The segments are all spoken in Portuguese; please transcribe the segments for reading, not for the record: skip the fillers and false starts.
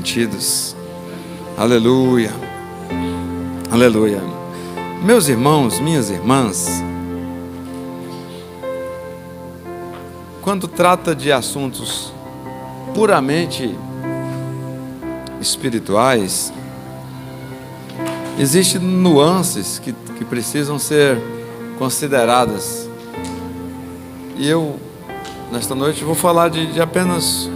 Sentidos. Aleluia. Aleluia. Meus irmãos, minhas irmãs, quando trata de assuntos puramente espirituais, existem nuances que precisam ser consideradas. E eu, nesta noite, vou falar de apenas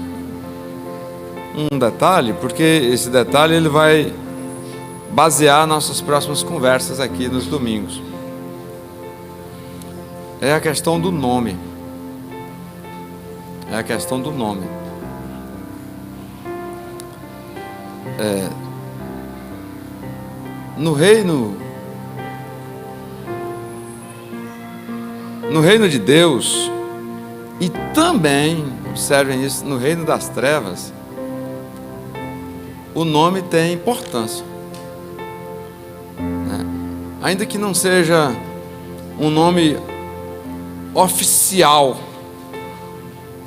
um detalhe, porque esse detalhe ele vai basear nossas próximas conversas aqui nos domingos. É a questão do nome. É a questão do nome. No reino de Deus, e também, observem isso, no reino das trevas, o nome tem importância, né? Ainda que não seja um nome oficial,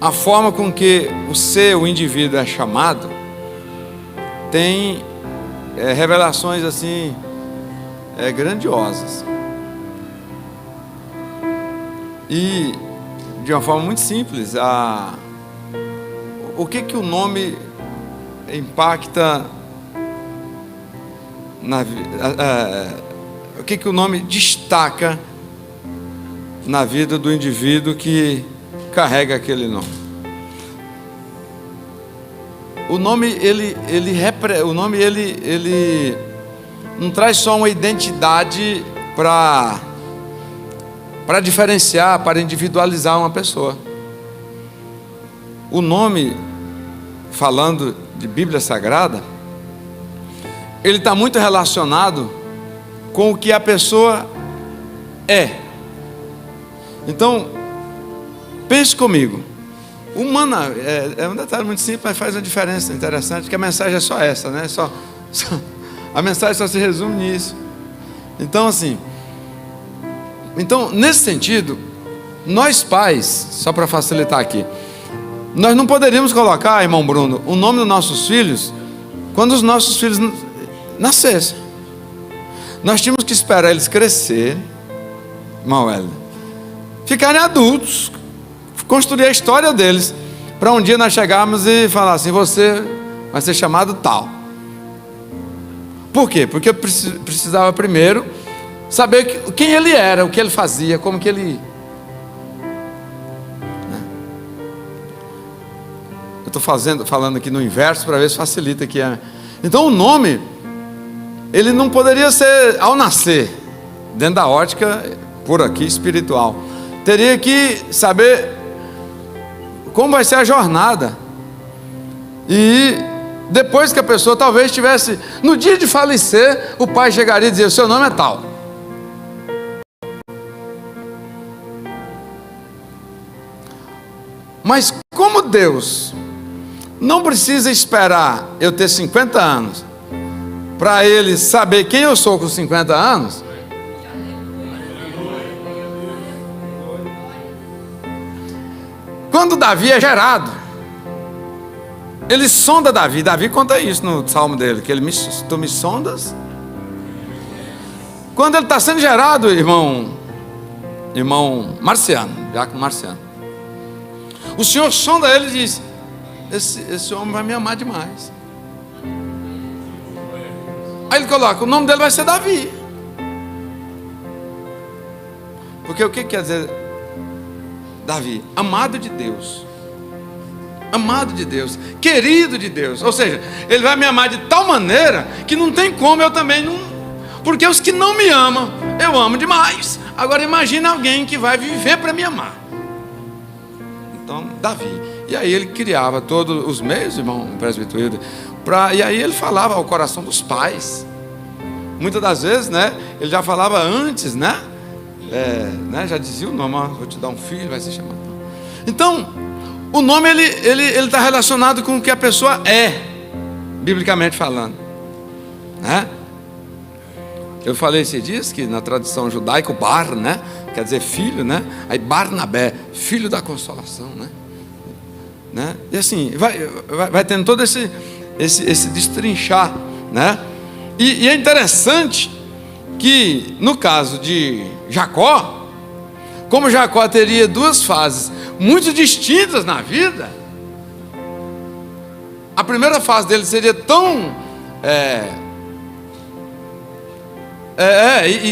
a forma com que o indivíduo é chamado, tem revelações assim grandiosas. E de uma forma muito simples, o que o nome impacta o que o nome destaca na vida do indivíduo que carrega aquele nome. O nome ele não traz só uma identidade para diferenciar, para individualizar uma pessoa. O nome, falando de Bíblia Sagrada, ele está muito relacionado com o que a pessoa é. Então, pense comigo. Humana, é um detalhe muito simples, mas faz uma diferença interessante, que a mensagem é só essa, né? A mensagem só se resume nisso. Então, assim, nesse sentido, nós pais, só para facilitar aqui, nós não poderíamos colocar, irmão Bruno, o nome dos nossos filhos quando os nossos filhos nascessem. Nós tínhamos que esperar eles crescerem, irmão Hélio, ficarem adultos, construir a história deles, para um dia nós chegarmos e falar assim: você vai ser chamado tal. Por quê? Porque eu precisava primeiro saber quem ele era, o que ele fazia, como que ele... Eu estou falando aqui no inverso para ver se facilita aqui. Então o nome, ele não poderia ser ao nascer, dentro da ótica, por aqui, espiritual. Teria que saber como vai ser a jornada. E depois que a pessoa talvez tivesse, no dia de falecer, o pai chegaria e dizia: o seu nome é tal. Mas como Deus não precisa esperar eu ter 50 anos para Ele saber quem eu sou com 50 anos, quando Davi é gerado, Ele sonda Davi. Davi conta isso no salmo dele, que tu me sondas. Quando ele está sendo gerado, irmão Marciano, diácono Marciano, o Senhor sonda ele e diz: esse homem vai me amar demais. Aí ele coloca: o nome dele vai ser Davi. Porque o que quer dizer Davi? Amado de Deus. Amado de Deus, querido de Deus. Ou seja, ele vai me amar de tal maneira que não tem como eu também não. Porque os que não me amam, eu amo demais. Agora imagine alguém que vai viver para me amar. Então, Davi. E aí ele criava todos os meios, irmão presbítero, e aí ele falava ao coração dos pais. Muitas das vezes, né, ele já falava antes, né, já dizia o nome: vou te dar um filho, vai ser chamado. Então, o nome ele está relacionado com o que a pessoa é, biblicamente falando, né? Eu falei esses dias que na tradição judaica, o Bar, né, quer dizer filho, né? Aí Barnabé, filho da consolação, né? E assim, vai tendo todo esse destrinchar, né? E é interessante que no caso de Jacó, como Jacó teria duas fases muito distintas na vida, a primeira fase dele seria tão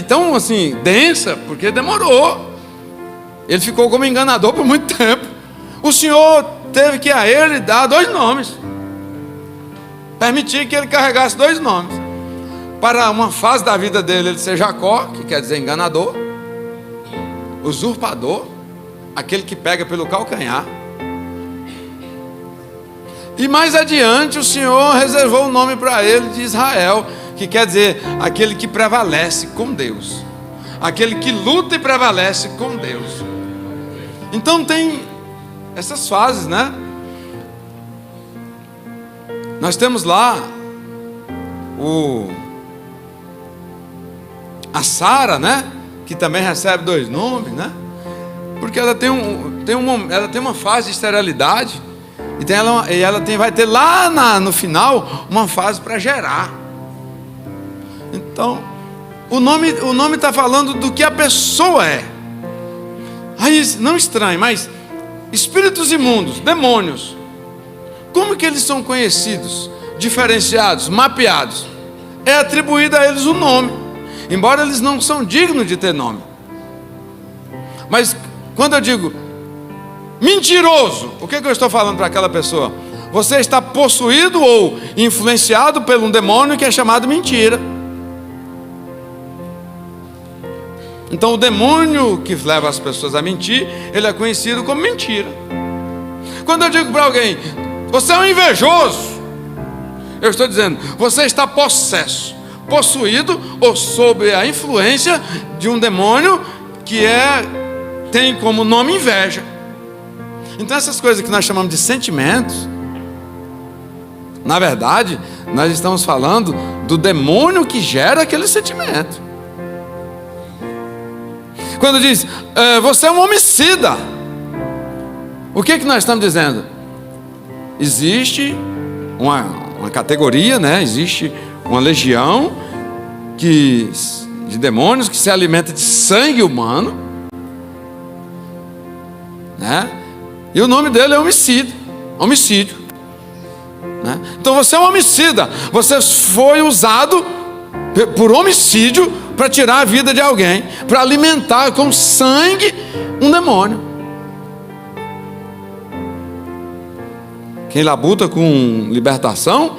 tão assim densa, porque demorou. Ele ficou como enganador por muito tempo. O Senhor teve que a ele dar 2 nomes, permitir que ele carregasse 2 nomes. Para uma fase da vida dele, ele ser Jacó, que quer dizer enganador, usurpador, aquele que pega pelo calcanhar. E mais adiante o Senhor reservou o nome para ele de Israel, que quer dizer aquele que prevalece com Deus, aquele que luta e prevalece com Deus. Então tem essas fases, né? Nós temos lá a Sara, né? Que também recebe 2 nomes, né? Porque ela tem uma fase de esterilidade e ela vai ter lá no final uma fase para gerar. Então o nome está falando do que a pessoa é. Aí não estranhe, mas espíritos imundos, demônios, como que eles são conhecidos, diferenciados, mapeados? É atribuído a eles o nome, embora eles não são dignos de ter nome. Mas quando eu digo mentiroso, o que eu estou falando para aquela pessoa? Você está possuído ou influenciado por um demônio que é chamado mentira. Então o demônio que leva as pessoas a mentir, ele é conhecido como mentira. Quando eu digo para alguém, você é um invejoso, eu estou dizendo, você está possuído ou sob a influência de um demônio que tem como nome inveja. Então essas coisas que nós chamamos de sentimentos, na verdade, nós estamos falando do demônio que gera aquele sentimento. Quando diz, você é um homicida, o que nós estamos dizendo? Existe uma categoria, né? Existe uma legião de demônios que se alimenta de sangue humano, né? E o nome dele é homicídio, né? Então você é um homicida, você foi usado por homicídio para tirar a vida de alguém, para alimentar com sangue um demônio. Quem labuta com libertação,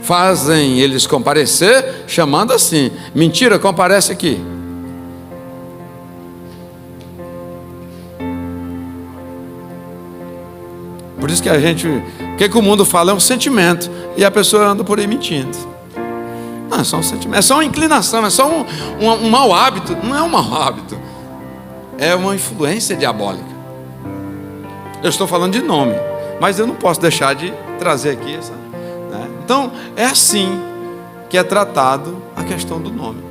fazem eles comparecer, chamando assim, mentira, comparece aqui. Por isso que o que o mundo fala é um sentimento, e a pessoa anda por aí mentindo. Não, é só um sentimento, é só uma inclinação, é só um mau hábito. Não é um mau hábito, é uma influência diabólica. Eu estou falando de nome, mas eu não posso deixar de trazer aqui essa, né? Então é assim que é tratado a questão do nome.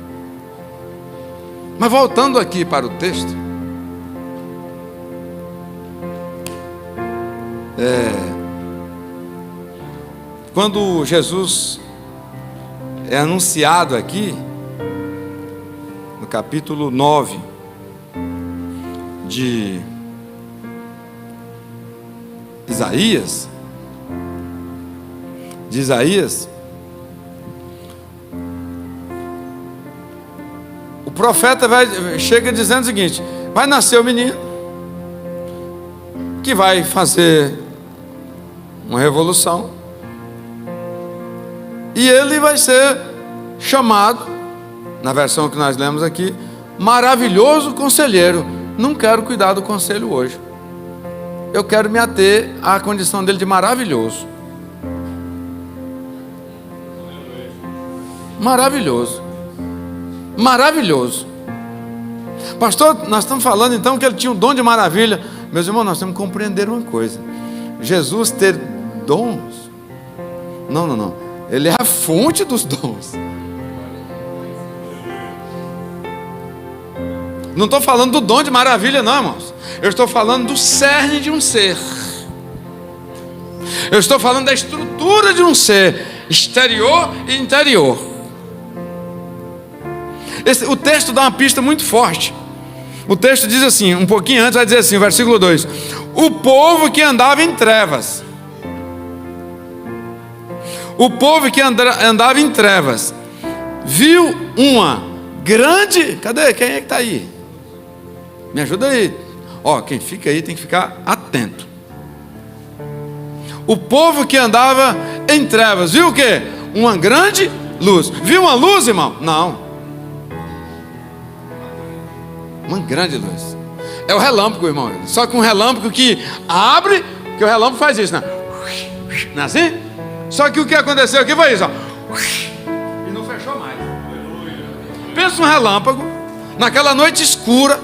Mas voltando aqui para o texto, quando Jesus é anunciado aqui, no capítulo 9 de Isaías, o profeta chega dizendo o seguinte: vai nascer o menino que vai fazer uma revolução, e ele vai ser chamado, na versão que nós lemos aqui, maravilhoso conselheiro. Não quero cuidar do conselho hoje, eu quero me ater à condição dele de maravilhoso. Maravilhoso. Pastor, nós estamos falando então que ele tinha um dom de maravilha. Meus irmãos, nós temos que compreender uma coisa: Jesus ter dons, não, ele é a fonte dos dons. Não estou falando do dom de maravilha não, irmãos. Eu estou falando do cerne de um ser. Eu estou falando da estrutura de um ser, exterior e interior. O texto dá uma pista muito forte. O texto diz assim, um pouquinho antes vai dizer assim, o versículo 2: o povo que andava em trevas. O povo que andava em trevas viu uma grande... Cadê? Quem é que está aí? Me ajuda aí. Ó, quem fica aí tem que ficar atento. O povo que andava em trevas viu o quê? Uma grande luz. Viu uma luz, irmão? Não. Uma grande luz. É o relâmpago, irmão. Só que um relâmpago que abre, que o relâmpago faz isso, né? Não é assim? Só que o que aconteceu aqui foi isso, ó. E não fechou mais. Pensa um relâmpago, naquela noite escura,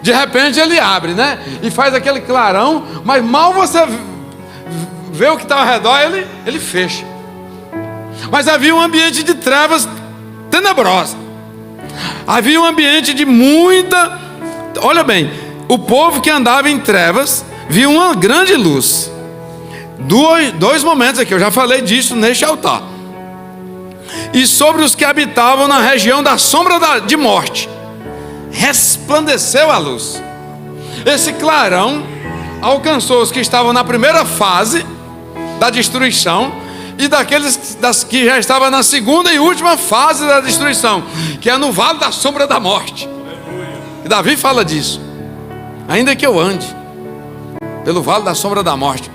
de repente ele abre, né? E faz aquele clarão, mas mal você vê o que está ao redor, ele fecha. Mas havia um ambiente de trevas tenebrosa. Havia um ambiente de muita... Olha bem, o povo que andava em trevas viu uma grande luz. Dois momentos aqui, eu já falei disso neste altar. E sobre os que habitavam na região da sombra de morte, resplandeceu a luz. Esse clarão alcançou os que estavam na primeira fase da destruição e daqueles que já estavam na segunda e última fase da destruição, que é no vale da sombra da morte. E Davi fala disso. Ainda que eu ande pelo vale da sombra da morte,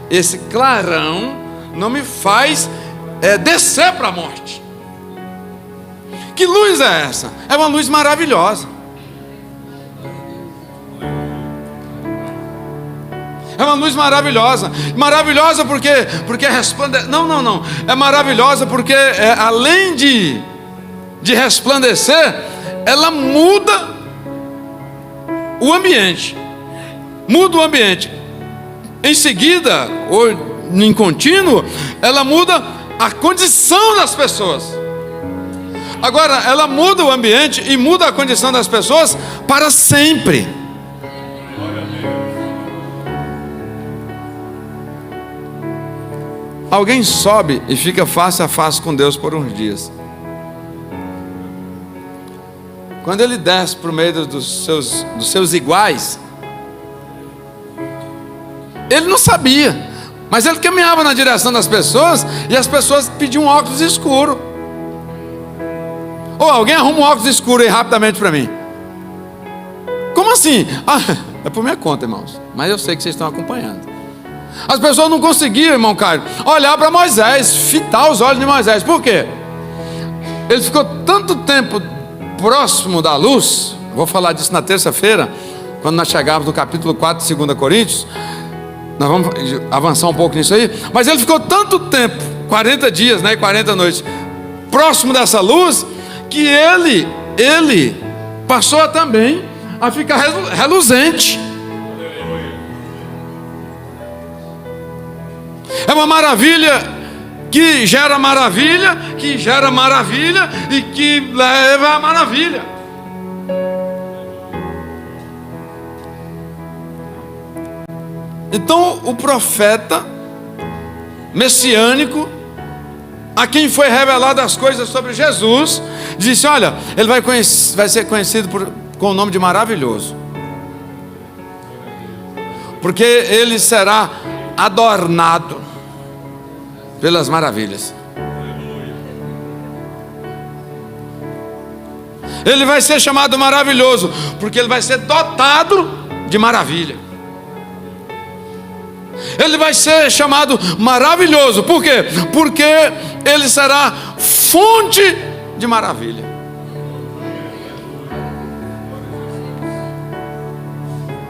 esse clarão não me faz descer para a morte. Que luz é essa? É uma luz maravilhosa. É uma luz maravilhosa. Maravilhosa porque resplandece. Não. É maravilhosa porque além de resplandecer, ela muda o ambiente. Muda o ambiente. Em seguida, ou em contínuo, ela muda a condição das pessoas. Agora, ela muda o ambiente e muda a condição das pessoas para sempre. Alguém sobe e fica face a face com Deus por uns dias. Quando ele desce para o meio dos seus iguais, ele não sabia, mas ele caminhava na direção das pessoas e as pessoas pediam um óculos escuro. Ou alguém arruma um óculos escuro aí rapidamente para mim. Como assim? É por minha conta, irmãos, mas eu sei que vocês estão acompanhando. As pessoas não conseguiam, irmão Caio, olhar para Moisés, fitar os olhos de Moisés. Por quê? Ele ficou tanto tempo próximo da luz. Vou falar disso na terça-feira, quando nós chegarmos no capítulo 4 de 2 Coríntios. Nós vamos avançar um pouco nisso aí. Mas ele ficou tanto tempo, 40 dias, né, e 40 noites, próximo dessa luz, que ele passou também a ficar reluzente. É uma maravilha que gera maravilha, que gera maravilha e que leva a maravilha. Então o profeta messiânico, a quem foi revelado as coisas sobre Jesus, disse: olha, ele vai ser conhecido com o nome de maravilhoso, porque ele será adornado pelas maravilhas. Ele vai ser chamado maravilhoso, porque ele vai ser dotado de maravilha. Ele vai ser chamado maravilhoso, por quê? Porque ele será fonte de maravilha.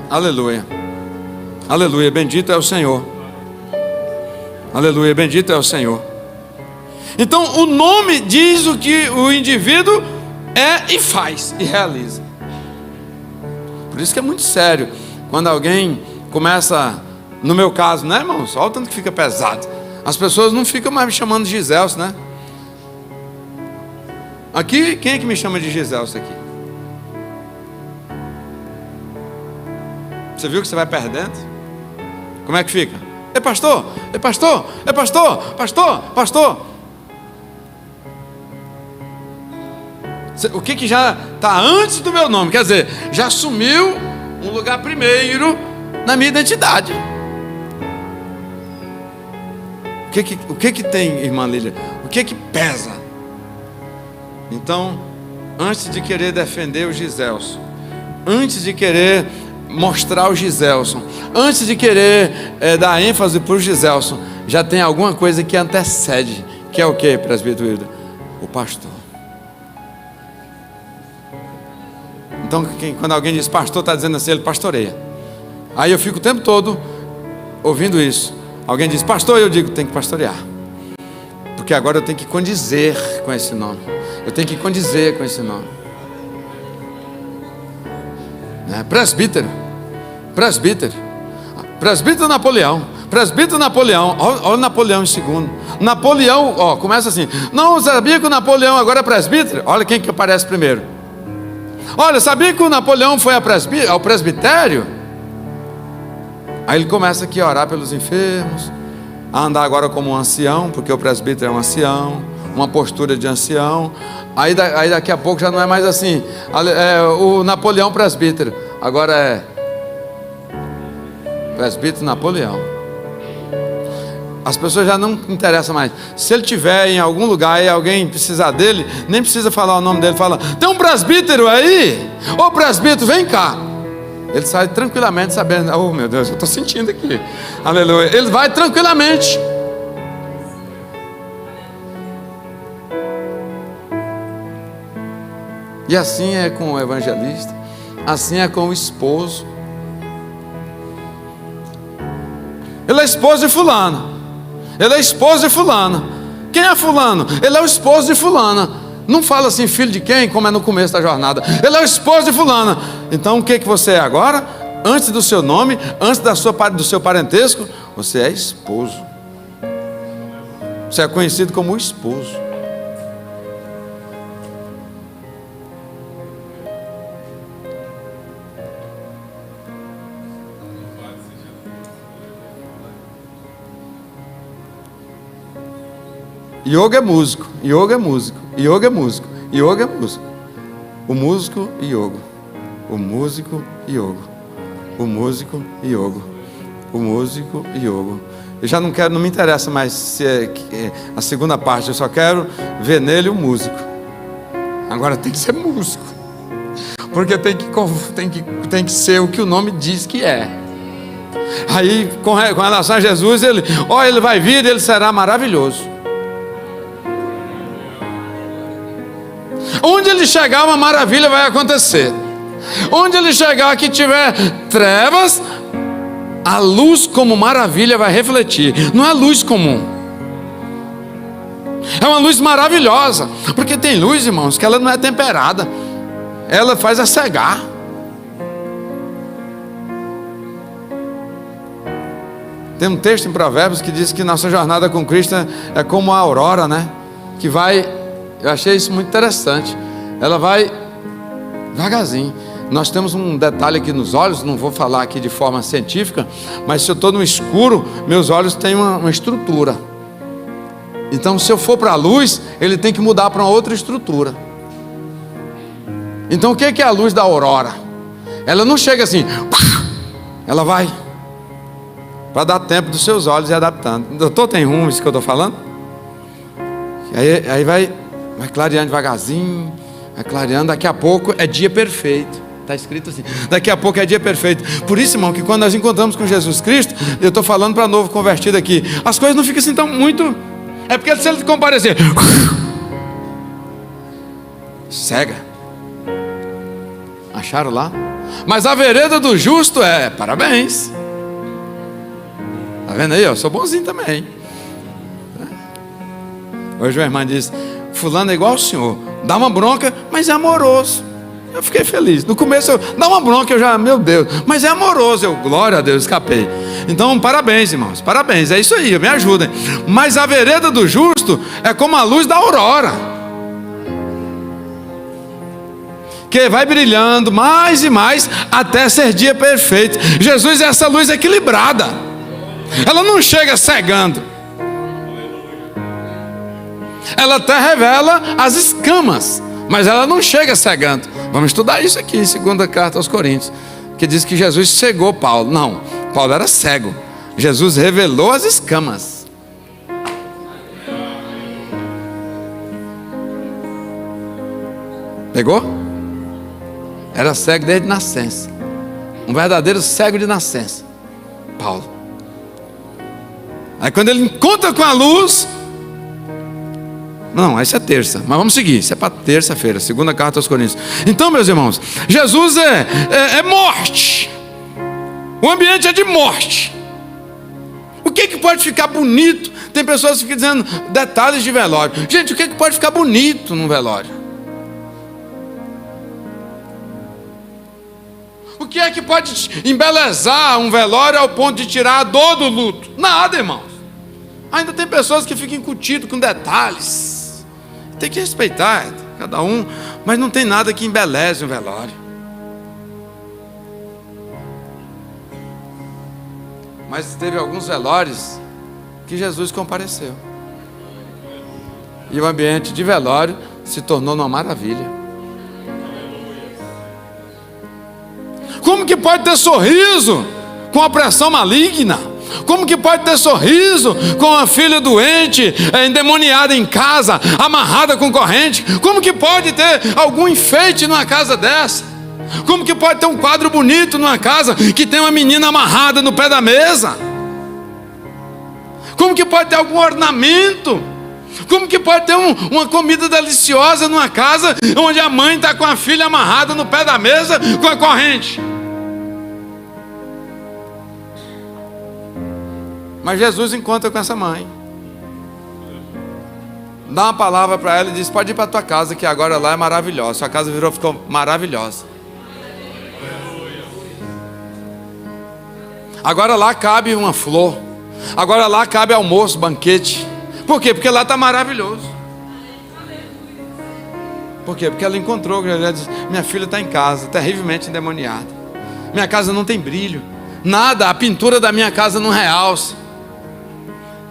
Aleluia. Aleluia, bendito é o Senhor. Aleluia, bendito é o Senhor. Então o nome diz o que o indivíduo é e faz e realiza. Por isso que é muito sério quando alguém começa, no meu caso, né, irmãos? Olha o tanto que fica pesado. As pessoas não ficam mais me chamando de Giselso, né? Aqui, quem é que me chama de Giselso aqui? Você viu que você vai perdendo? Como é que fica? Ei pastor, ei pastor, ei pastor, pastor, pastor. O que já está antes do meu nome? Quer dizer, já assumiu um lugar primeiro na minha identidade. O que tem, irmã Lília? O que pesa? Então, antes de querer defender o Giselson, antes de querer mostrar o Giselson, antes de querer dar ênfase para o Giselson, já tem alguma coisa que antecede, que é o que, presbítero Hilda? O pastor. Então, quando alguém diz pastor, está dizendo assim, ele pastoreia. Aí eu fico o tempo todo ouvindo isso. Alguém diz pastor, eu digo, tem que pastorear, porque agora eu tenho que condizer com esse nome. Eu tenho que condizer com esse nome. Presbítero Napoleão. Olha o Napoleão em segundo. Napoleão, começa assim. Não sabia que o Napoleão agora é presbítero? Olha quem que aparece primeiro. Olha, sabia que o Napoleão foi ao presbitério? Aí ele começa aqui a orar pelos enfermos, a andar agora como um ancião, porque o presbítero é um ancião, uma postura de ancião. Aí daqui a pouco já não é mais assim, o Napoleão presbítero, agora é presbítero Napoleão. As pessoas já não interessam mais. Se ele estiver em algum lugar e alguém precisar dele, nem precisa falar o nome dele, fala, tem um presbítero aí? Ô presbítero, vem cá. Ele sai tranquilamente sabendo, oh meu Deus, eu estou sentindo aqui, aleluia. Ele vai tranquilamente. E assim é com o evangelista, assim é com o esposo. Ele é esposo de fulano, ele é esposo de fulana. Quem é fulano? Ele é o esposo de fulana. Não fala assim, filho de quem, como é no começo da jornada. Ele é o esposo de fulana. Então o que você é agora? Antes do seu nome, antes do seu parentesco, você é esposo. Você é conhecido como o esposo. Yoga é músico, yoga é músico, yoga é músico, yoga é músico. O músico e yoga. O músico e yoga. O músico e yoga. O músico e yoga. Eu já não me interessa mais se é a segunda parte, eu só quero ver nele o músico. Agora tem que ser músico, porque tem que ser o que o nome diz que é. Aí com relação a Jesus, ele vai vir, ele será maravilhoso. Onde ele chegar, uma maravilha vai acontecer. Onde ele chegar, que tiver trevas, a luz como maravilha vai refletir. Não é luz comum, é uma luz maravilhosa. Porque tem luz, irmãos, que ela não é temperada, ela faz a cegar. Tem um texto em Provérbios que diz que nossa jornada com Cristo é como a aurora, né? Que vai... Eu achei isso muito interessante. Ela vai devagarzinho. Nós temos um detalhe aqui nos olhos, não vou falar aqui de forma científica, mas se eu estou no escuro, meus olhos têm uma estrutura. Então, se eu for para a luz, ele tem que mudar para uma outra estrutura. Então, o que é a luz da aurora? Ela não chega assim, ela vai para dar tempo dos seus olhos ir adaptando. Doutor, tem rumo isso que eu estou falando? Aí vai clareando devagarzinho, vai clareando, daqui a pouco é dia perfeito. Está escrito assim, daqui a pouco é dia perfeito. Por isso, irmão, que quando nós encontramos com Jesus Cristo, eu estou falando para novo convertido aqui, as coisas não ficam assim tão muito. É porque se ele comparecer, cega. Acharam lá? Mas a vereda do justo é parabéns. Está vendo aí? Eu sou bonzinho também. Hoje uma irmã disse, fulano é igual ao senhor, dá uma bronca, mas é amoroso. Eu fiquei feliz. No começo eu dá uma bronca, eu já, meu Deus, mas é amoroso. Eu, glória a Deus, escapei. Então, parabéns, irmãos, parabéns, é isso aí, me ajudem. Mas a vereda do justo é como a luz da aurora, que vai brilhando mais e mais até ser dia perfeito. Jesus é essa luz equilibrada. Ela não chega cegando. Ela até revela as escamas, mas ela não chega cegando. Vamos estudar isso aqui em 2ª carta aos Coríntios, que diz que Jesus cegou Paulo. Não, Paulo era cego. Jesus revelou as escamas. Pegou? Era cego desde nascença. Um verdadeiro cego de nascença, Paulo. Aí quando ele encontra com a luz... Não, essa é terça, mas vamos seguir. Isso é para terça-feira, 2ª carta aos Coríntios. Então, meus irmãos, Jesus é morte. O ambiente é de morte. O que pode ficar bonito? Tem pessoas que ficam dizendo detalhes de velório. Gente, o que pode ficar bonito num velório? O que é que pode embelezar um velório ao ponto de tirar a dor do luto? Nada, irmãos. Ainda tem pessoas que ficam incutidas com detalhes. Tem que respeitar cada um, mas não tem nada que embeleze um velório. Mas teve alguns velórios que Jesus compareceu. E o ambiente de velório se tornou uma maravilha. Como que pode ter sorriso com a opressão maligna? Como que pode ter sorriso com a filha doente, endemoniada em casa, amarrada com corrente? Como que pode ter algum enfeite numa casa dessa? Como que pode ter um quadro bonito numa casa que tem uma menina amarrada no pé da mesa? Como que pode ter algum ornamento? Como que pode ter uma comida deliciosa numa casa onde a mãe está com a filha amarrada no pé da mesa com a corrente? Mas Jesus encontra com essa mãe, dá uma palavra para ela e diz: pode ir para a tua casa, que agora lá é maravilhosa. Sua casa ficou maravilhosa. Agora lá cabe uma flor. Agora lá cabe almoço, banquete. Por quê? Porque lá está maravilhoso. Por quê? Porque ela encontrou, ela disse: minha filha está em casa, terrivelmente endemoniada. Minha casa não tem brilho, nada, a pintura da minha casa não realça.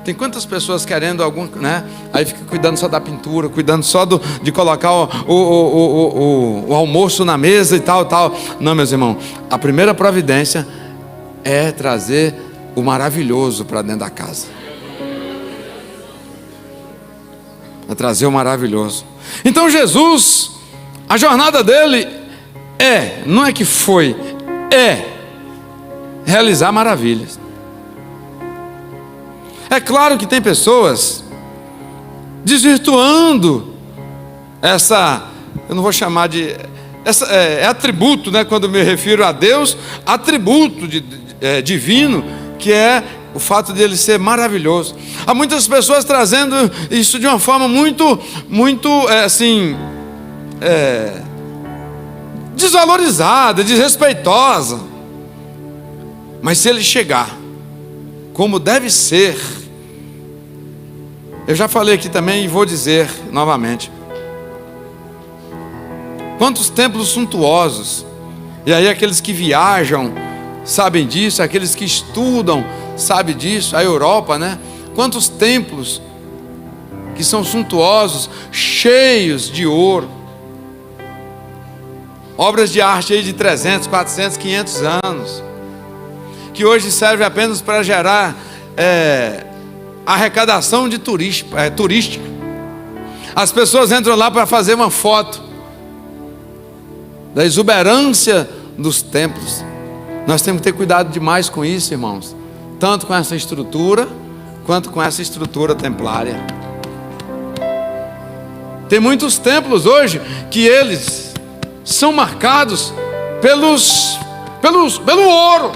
Tem quantas pessoas querendo algum, né? Aí fica cuidando só da pintura, cuidando só de colocar o almoço na mesa e tal. Não, meus irmãos, a primeira providência é trazer o maravilhoso para dentro da casa. É trazer o maravilhoso. Então Jesus, a jornada dele não é que foi, realizar maravilhas. É claro que tem pessoas desvirtuando essa, eu não vou chamar de, é atributo, né? Quando me refiro a Deus, atributo divino, que é o fato de ele ser maravilhoso. Há muitas pessoas trazendo isso de uma forma muito desvalorizada, desrespeitosa. Mas se ele chegar como deve ser, eu já falei aqui também e vou dizer novamente: quantos templos suntuosos, e aí aqueles que viajam sabem disso, aqueles que estudam sabem disso, a Europa, né? Quantos templos que são suntuosos, cheios de ouro, obras de arte aí de 300, 400, 500 anos, que hoje serve apenas para gerar arrecadação de turística. As pessoas entram lá para fazer uma foto da exuberância dos templos. Nós temos que ter cuidado demais com isso, irmãos, tanto com essa estrutura quanto com essa estrutura templária. Tem muitos templos hoje que eles são marcados pelo ouro,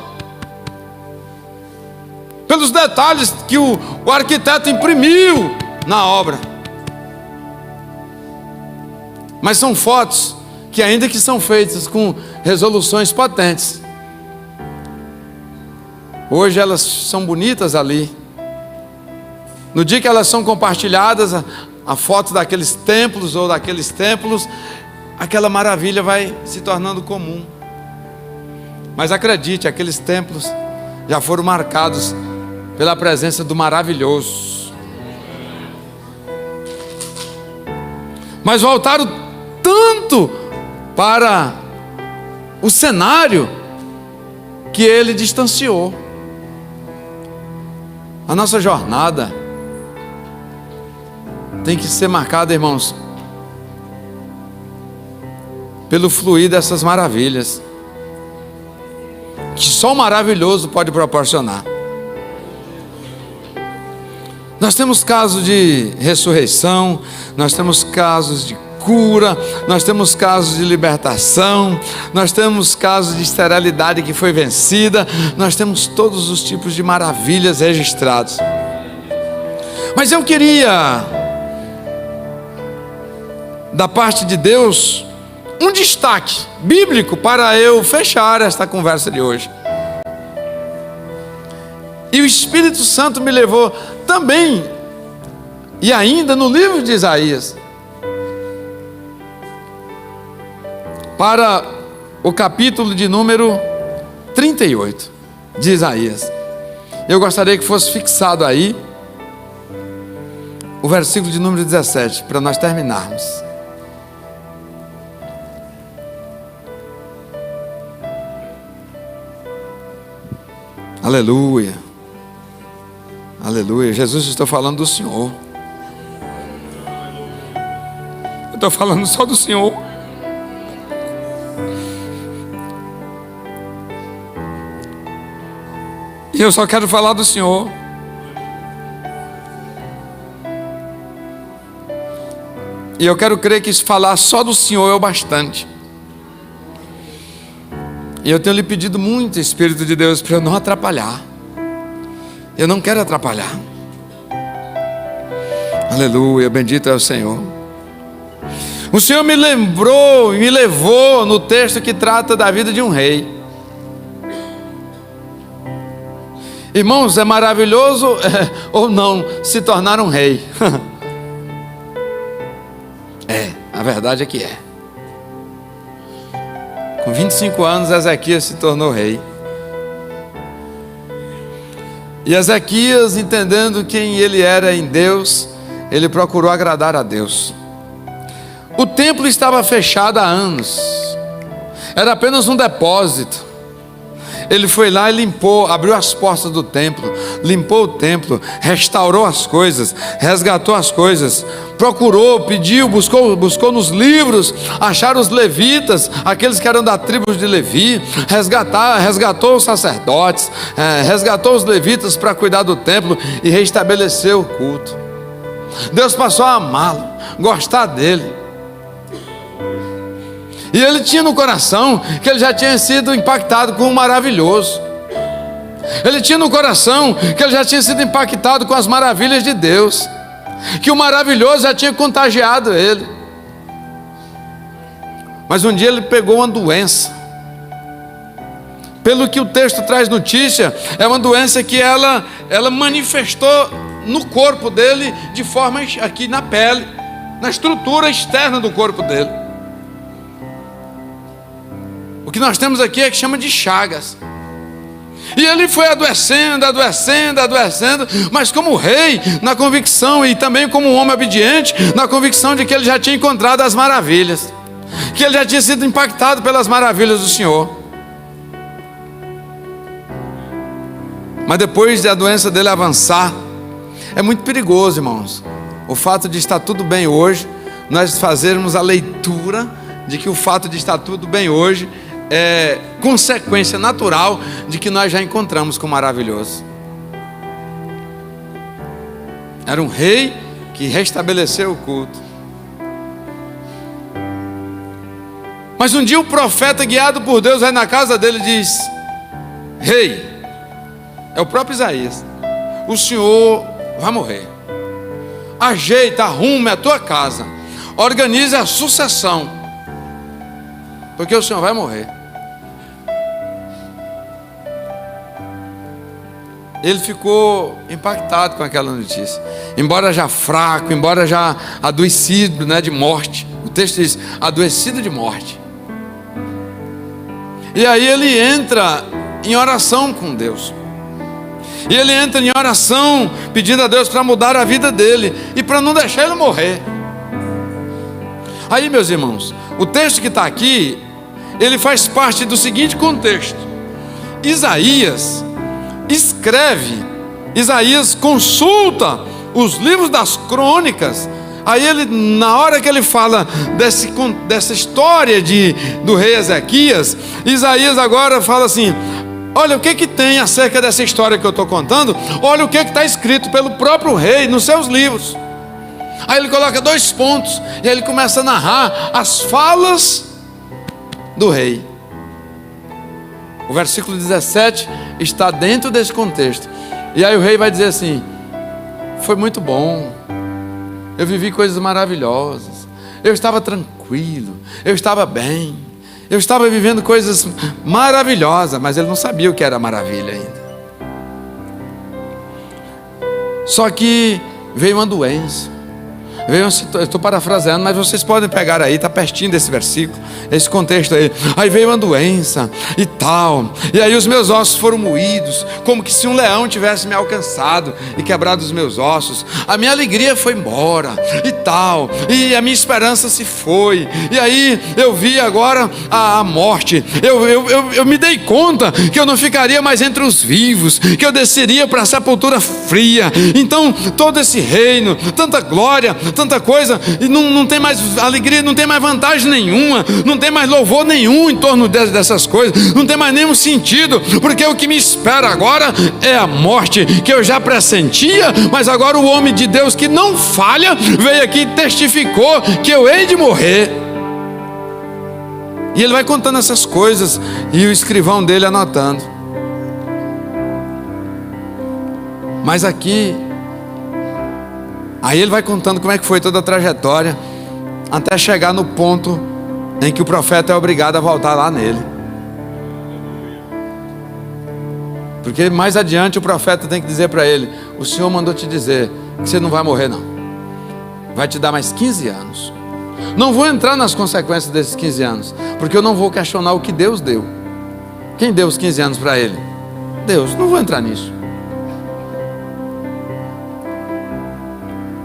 pelos detalhes que o arquiteto imprimiu na obra. Mas são fotos que, ainda que são feitas com resoluções potentes, hoje elas são bonitas ali. No dia que elas são compartilhadas, a foto daqueles templos ou daqueles templos, aquela maravilha vai se tornando comum. Mas acredite, aqueles templos já foram marcados pela presença do maravilhoso. Mas voltaram tanto para o cenário que ele distanciou. A nossa jornada tem que ser marcada, irmãos, pelo fluir dessas maravilhas que só o maravilhoso pode proporcionar. Nós temos casos de ressurreição, nós temos casos de cura, nós temos casos de libertação, nós temos casos de esterilidade que foi vencida, nós temos todos os tipos de maravilhas registrados. Mas eu queria, da parte de Deus, um destaque bíblico para eu fechar esta conversa de hoje. E o Espírito Santo me levou também, e ainda no livro de Isaías, para o capítulo de número 38 de Isaías. Eu gostaria que fosse fixado aí o versículo de número 17, para nós terminarmos. Aleluia, aleluia. Jesus, estou falando do Senhor. Eu estou falando só do Senhor. E eu só quero falar do Senhor. E eu quero crer que falar só do Senhor é o bastante. E eu tenho lhe pedido muito, Espírito de Deus, para eu não atrapalhar. Eu não quero atrapalhar. Aleluia, bendito é o Senhor. O Senhor me lembrou e me levou no texto que trata da vida de um rei. Irmãos, é maravilhoso ou não se tornar um rei? A verdade é que é. Com 25 anos, Ezequias se tornou rei. E Ezequias, entendendo quem ele era em Deus, ele procurou agradar a Deus. O templo estava fechado há anos. Era apenas um depósito. Ele foi lá e limpou, abriu as portas do templo, limpou o templo, restaurou as coisas, resgatou as coisas, procurou, pediu, buscou nos livros, achar os levitas, aqueles que eram da tribo de Levi, resgatou os sacerdotes, resgatou os levitas para cuidar do templo e restabeleceu o culto. Deus passou a amá-lo, gostar dele. E ele tinha no coração que ele já tinha sido impactado com o maravilhoso. Ele tinha no coração que ele já tinha sido impactado com as maravilhas de Deus, que o maravilhoso já tinha contagiado ele. Mas um dia ele pegou uma doença. Pelo que o texto traz notícia, é uma doença que ela manifestou no corpo dele, de forma aqui na pele, na estrutura externa do corpo dele. O que nós temos aqui é que chama de chagas. E ele foi adoecendo, mas como rei, na convicção, e também como um homem obediente, na convicção de que ele já tinha encontrado as maravilhas, que ele já tinha sido impactado pelas maravilhas do Senhor. Mas depois da doença dele avançar, é muito perigoso, irmãos, o fato de estar tudo bem hoje, nós fazermos a leitura de que o fato de estar tudo bem hoje é consequência natural de que nós já encontramos com o maravilhoso. Era um rei que restabeleceu o culto. Mas um dia o profeta, guiado por Deus, vai na casa dele e diz: rei, é o próprio Isaías, o senhor vai morrer. Ajeita, arrume a tua casa, organize a sucessão, porque o senhor vai morrer. Ele ficou impactado com aquela notícia, embora já fraco, embora já adoecido, de morte. O texto diz, adoecido de morte. E aí ele entra em oração com Deus. E ele entra em oração, pedindo a Deus para mudar a vida dele e para não deixar ele morrer. Aí, meus irmãos, o texto que está aqui, ele faz parte do seguinte contexto: Isaías escreve, Isaías consulta os livros das crônicas. Aí ele, na hora que ele fala dessa história do rei Ezequias, Isaías agora fala assim: olha o que tem acerca dessa história que eu estou contando, olha o que está escrito pelo próprio rei nos seus livros. Aí ele coloca 2 pontos, e aí ele começa a narrar as falas do rei. O versículo 17 está dentro desse contexto. E aí o rei vai dizer assim: foi muito bom, eu vivi coisas maravilhosas, eu estava tranquilo, eu estava bem, eu estava vivendo coisas maravilhosas. Mas ele não sabia o que era maravilha ainda. Só que veio uma doença. Eu estou parafraseando, mas vocês podem pegar aí, está pertinho desse versículo, esse contexto aí. Aí veio uma doença e tal, e aí os meus ossos foram moídos, como que se um leão tivesse me alcançado e quebrado os meus ossos. A minha alegria foi embora e tal, e a minha esperança se foi. E aí eu vi agora a morte. Eu me dei conta que eu não ficaria mais entre os vivos, que eu desceria para a sepultura fria. Então todo esse reino, tanta glória, tanta coisa, e não tem mais alegria, não tem mais vantagem nenhuma, não tem mais louvor nenhum em torno dessas coisas, não tem mais nenhum sentido, porque o que me espera agora é a morte, que eu já pressentia. Mas agora o homem de Deus, que não falha, veio aqui e testificou que eu hei de morrer. E ele vai contando essas coisas, e o escrivão dele anotando. Mas aqui, aí ele vai contando como é que foi toda a trajetória, até chegar no ponto em que o profeta é obrigado a voltar lá nele. Porque mais adiante o profeta tem que dizer para ele: o Senhor mandou te dizer que você não vai morrer não, vai te dar mais 15 anos. Não vou entrar nas consequências desses 15 anos, porque eu não vou questionar o que Deus deu. Quem deu os 15 anos para ele? Deus. Não vou entrar nisso.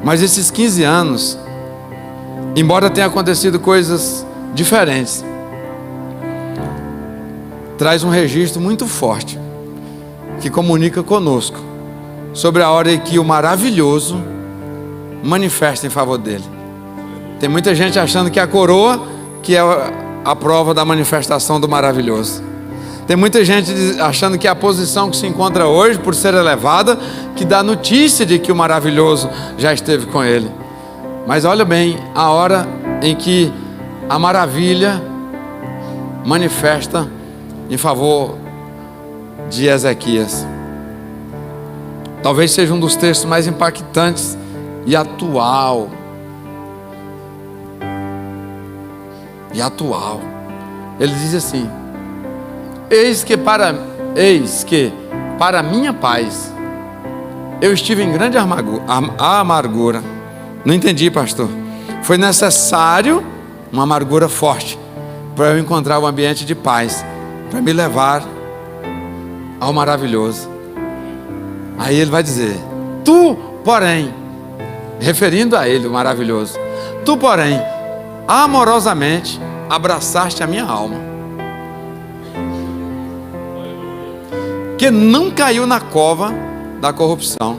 Mas esses 15 anos, embora tenha acontecido coisas diferentes, traz um registro muito forte, que comunica conosco sobre a hora em que o maravilhoso manifesta em favor dele. Tem muita gente achando que a coroa que é a prova da manifestação do maravilhoso. Tem muita gente achando que a posição que se encontra hoje, por ser elevada, que dá notícia de que o maravilhoso já esteve com ele. Mas olha bem, a hora em que a maravilha manifesta em favor de Ezequias. Talvez seja um dos textos mais impactantes e atual. Ele diz assim: Eis que para minha paz eu estive em grande amargura. Não entendi, pastor. Foi necessário uma amargura forte para eu encontrar um ambiente de paz, para me levar ao maravilhoso. Aí ele vai dizer: tu, porém, referindo a ele, o maravilhoso, tu, porém, amorosamente abraçaste a minha alma, que não caiu na cova da corrupção.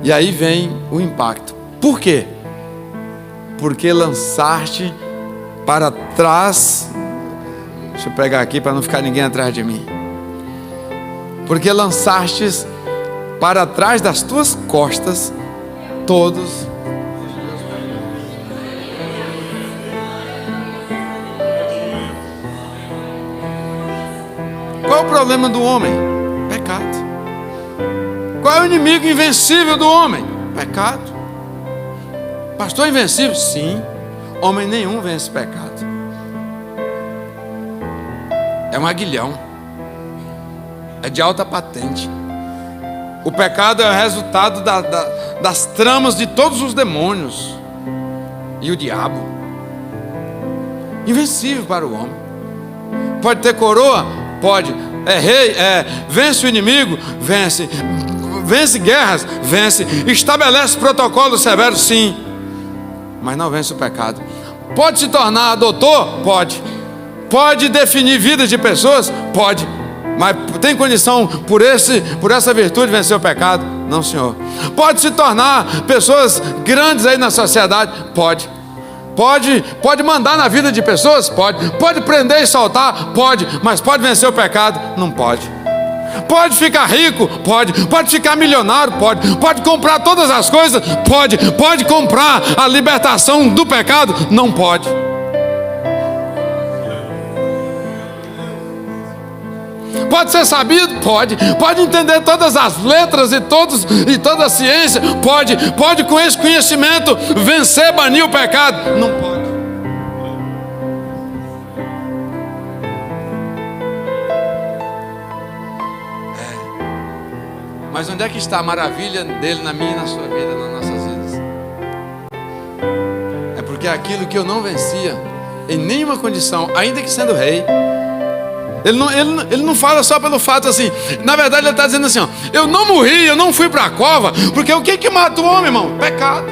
E aí vem o impacto. Por quê? Porque lançaste para trás. Deixa eu pegar aqui para não ficar ninguém atrás de mim. Porque lançastes para trás das tuas costas todos. Qual é o problema do homem? Pecado. Qual é o inimigo invencível do homem? Pecado. Pastor invencível? Sim. Homem nenhum vence pecado. É um aguilhão. É de alta patente. O pecado é o resultado das tramas de todos os demônios e o diabo. Invencível para o homem. Pode ter coroa? Pode. é rei, vence o inimigo, vence. Vence guerras, vence. Estabelece protocolos severos, sim. Mas não vence o pecado. Pode se tornar doutor? Pode. Pode definir vidas de pessoas? Pode. Mas tem condição por essa virtude vencer o pecado? Não, senhor. Pode se tornar pessoas grandes aí na sociedade? Pode. Pode mandar na vida de pessoas? Pode. Pode prender e soltar? Pode. Mas pode vencer o pecado? Não pode. Pode ficar rico? Pode. Pode ficar milionário? Pode. Pode comprar todas as coisas? Pode. Pode comprar a libertação do pecado? Não pode. Pode ser sabido? Pode. Pode entender todas as letras e toda a ciência? Pode. Pode com esse conhecimento vencer, banir o pecado? Não pode. Mas onde é que está a maravilha dele na minha e na sua vida, nas nossas vidas? É porque aquilo que eu não vencia em nenhuma condição, ainda que sendo rei, ele não fala só pelo fato assim. Na verdade ele está dizendo assim, ó, eu não morri, eu não fui para a cova, porque o que mata o homem, irmão? Pecado.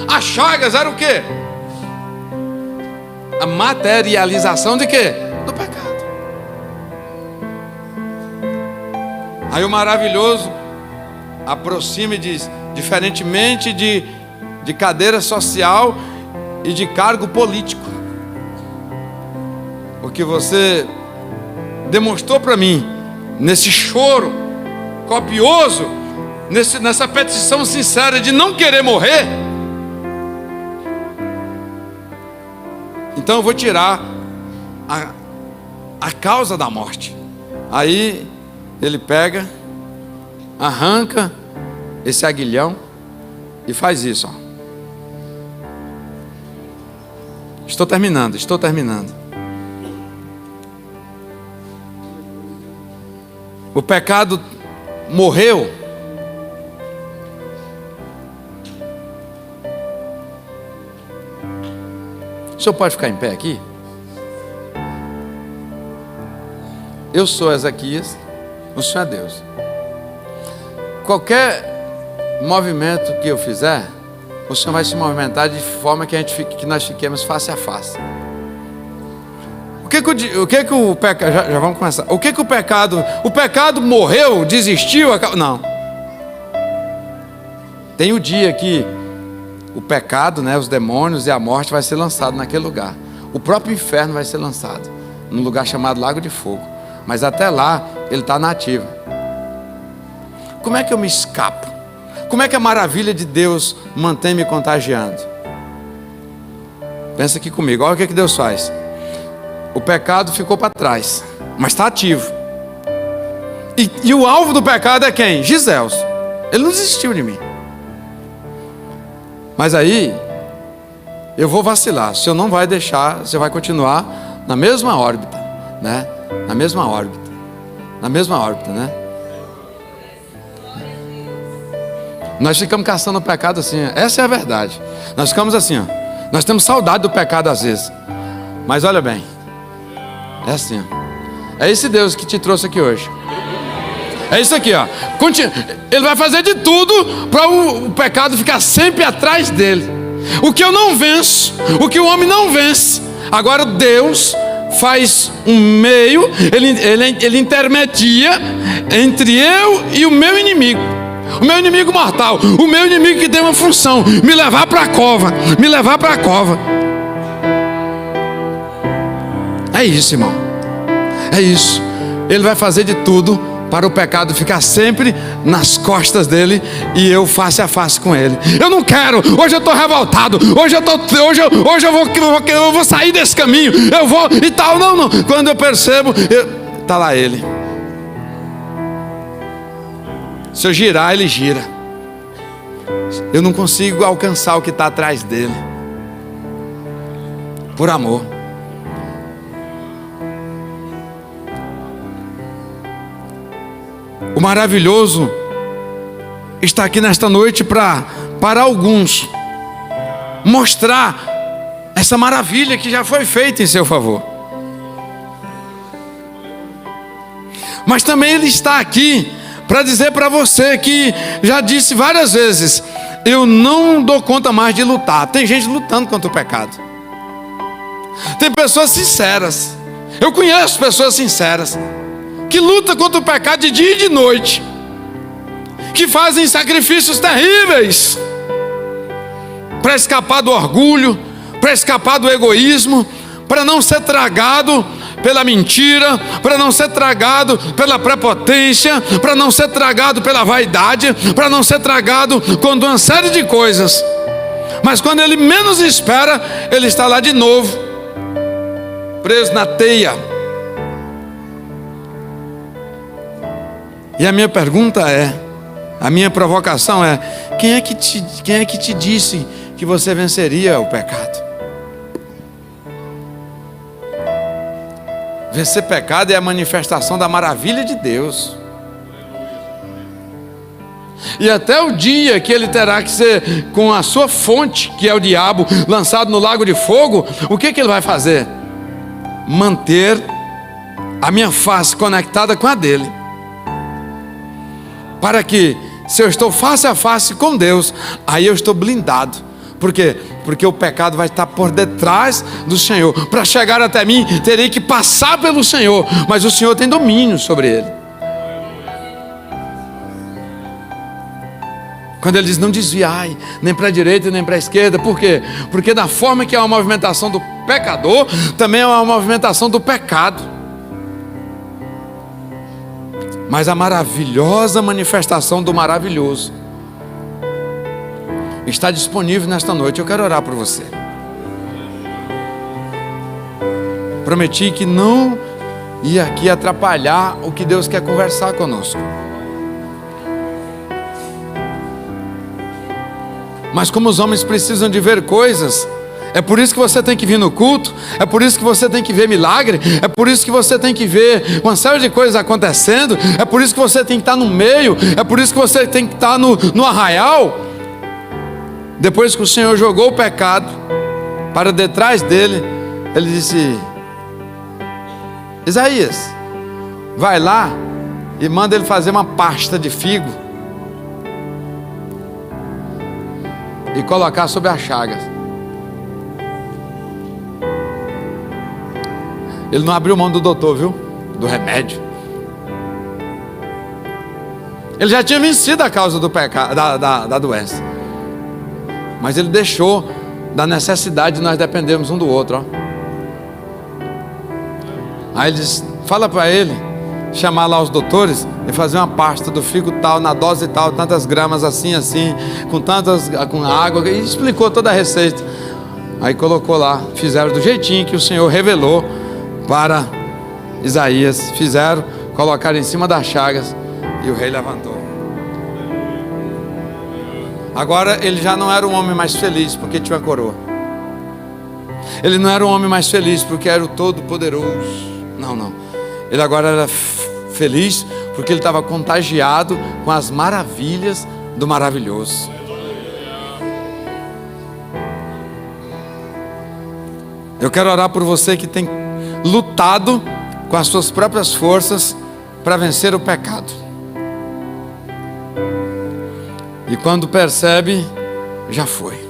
As chagas era o quê? A materialização de quê? Do pecado. Aí o maravilhoso aproxima e diz, diferentemente de cadeira social e de cargo político, o que você demonstrou para mim, nesse choro copioso, nessa petição sincera de não querer morrer, então eu vou tirar a causa da morte. Aí ele pega, arranca esse aguilhão e faz isso, ó. Estou terminando. O pecado morreu. O senhor pode ficar em pé aqui? Eu sou Ezequias. O Senhor é Deus. Qualquer movimento que eu fizer, o Senhor vai se movimentar de forma que nós fiquemos face a face. O que o pecado? Já vamos começar. O que o pecado? O pecado morreu, desistiu? Não. Tem o dia que o pecado, né, os demônios e a morte vai ser lançado naquele lugar. O próprio inferno vai ser lançado num lugar chamado Lago de Fogo. Mas até lá, ele está na ativa. Como é que eu me escapo? Como é que a maravilha de Deus mantém me contagiando? Pensa aqui comigo, olha o que Deus faz. O pecado ficou para trás, mas está ativo. E o alvo do pecado é quem? Giseus. Ele não desistiu de mim. Mas aí, eu vou vacilar. O Senhor não vai deixar, você vai continuar na mesma órbita, né? Na mesma órbita, né? Nós ficamos caçando o pecado assim, essa é a verdade. Nós ficamos assim, ó. Nós temos saudade do pecado às vezes. Mas olha bem, é assim, ó. É esse Deus que te trouxe aqui hoje. É isso aqui, ó. Ele vai fazer de tudo para o pecado ficar sempre atrás dele. O que eu não venço, o que o homem não vence, agora Deus faz um meio, ele intermedia entre eu e o meu inimigo. O meu inimigo mortal, o meu inimigo que tem uma função, me levar para a cova. É isso, irmão. É isso. Ele vai fazer de tudo para o pecado ficar sempre nas costas dele e eu face a face com ele. Eu não quero, hoje eu estou revoltado, hoje eu vou sair desse caminho, eu vou e tal. Não. Quando eu percebo, está lá ele. Se eu girar, ele gira. Eu não consigo alcançar o que está atrás dele. Por amor. O maravilhoso está aqui nesta noite para alguns mostrar essa maravilha que já foi feita em seu favor. Mas também Ele está aqui para dizer para você que já disse várias vezes: eu não dou conta mais de lutar. Tem gente lutando contra o pecado. Tem pessoas sinceras. Eu conheço pessoas sinceras que lutam contra o pecado de dia e de noite, que fazem sacrifícios terríveis para escapar do orgulho, para escapar do egoísmo, para não ser tragado pela mentira, para não ser tragado pela prepotência, para não ser tragado pela vaidade, para não ser tragado com uma série de coisas. Mas quando ele menos espera, ele está lá de novo, preso na teia. E a minha pergunta é, a minha provocação é: quem é que te disse que você venceria o pecado? Vencer pecado é a manifestação da maravilha de Deus. E até o dia que ele terá que ser, com a sua fonte, que é o diabo, lançado no lago de fogo, o que ele vai fazer? Manter a minha face conectada com a dele, para que, se eu estou face a face com Deus, aí eu estou blindado. Por quê? Porque o pecado vai estar por detrás do Senhor. Para chegar até mim, terei que passar pelo Senhor, mas o Senhor tem domínio sobre ele. Quando ele diz: não desviai, nem para a direita nem para a esquerda. Por quê? Porque da forma que é uma movimentação do pecador, também é uma movimentação do pecado. Mas a maravilhosa manifestação do maravilhoso está disponível nesta noite. Eu quero orar por você. Prometi que não ia aqui atrapalhar o que Deus quer conversar conosco. Mas como os homens precisam de ver coisas, é por isso que você tem que vir no culto, é por isso que você tem que ver milagre, é por isso que você tem que ver uma série de coisas acontecendo, é por isso que você tem que estar no meio, é por isso que você tem que estar no arraial. Depois que o Senhor jogou o pecado para detrás dele, ele disse: Isaías, vai lá e manda ele fazer uma pasta de figo e colocar sobre as chagas. Ele não abriu mão do doutor, viu? Do remédio. Ele já tinha vencido a causa do pecado, da doença. Mas ele deixou da necessidade de nós dependermos um do outro, ó. Aí ele disse: fala para ele chamar lá os doutores e fazer uma pasta do figo tal, na dose tal, tantas gramas assim, com água, e explicou toda a receita. Aí colocou lá, fizeram do jeitinho que o Senhor revelou para Isaías. Fizeram, colocaram em cima das chagas e o rei levantou. Agora ele já não era um homem mais feliz porque tinha uma coroa. Ele não era um homem mais feliz porque era o Todo-Poderoso. Não. Ele agora era feliz porque ele estava contagiado com as maravilhas do maravilhoso. Eu quero orar por você que tem lutado com as suas próprias forças para vencer o pecado. E quando percebe, já foi.